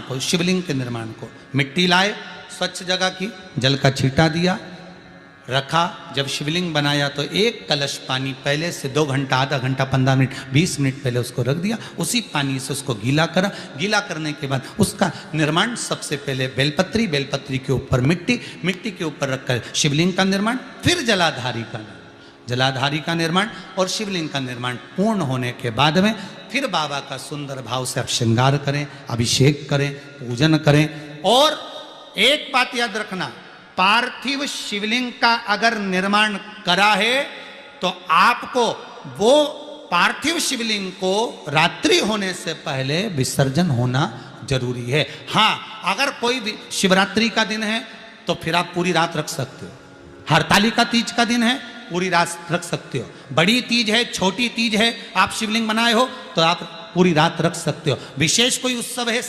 को, शिवलिंग के निर्माण को मिट्टी लाए, स्वच्छ जगह की, जल का छींटा दिया, रखा। जब शिवलिंग बनाया तो एक कलश पानी पहले से 2 घंटा, आधा घंटा, 15 मिनट, 20 मिनट पहले उसको रख दिया। उसी पानी से उसको गीला करा। गीला करने के बाद उसका निर्माण सबसे पहले बेलपत्री, बेलपत्री के ऊपर मिट्टी, मिट्टी के ऊपर रखकर शिवलिंग का निर्माण, फिर जलाधारी का निर्माण और शिवलिंग का निर्माण पूर्ण होने के बाद में फिर बाबा का सुंदर भाव से आप श्रृंगार करें, अभिषेक करें, पूजन करें। और एक बात याद रखना, पार्थिव शिवलिंग का अगर निर्माण करा है तो आपको वो पार्थिव शिवलिंग को रात्रि होने से पहले विसर्जन होना जरूरी है। हाँ, अगर कोई शिवरात्रि का दिन है तो फिर आप पूरी रात रख सकते हो। हरतालिका तीज का दिन है, पूरी रात रख सकते हो। बड़ी तीज है, छोटी तीज है, आप शिवलिंग बनाए हो तो आप पूरी रात रख सकते हो। विशेष कोई उत्सव है,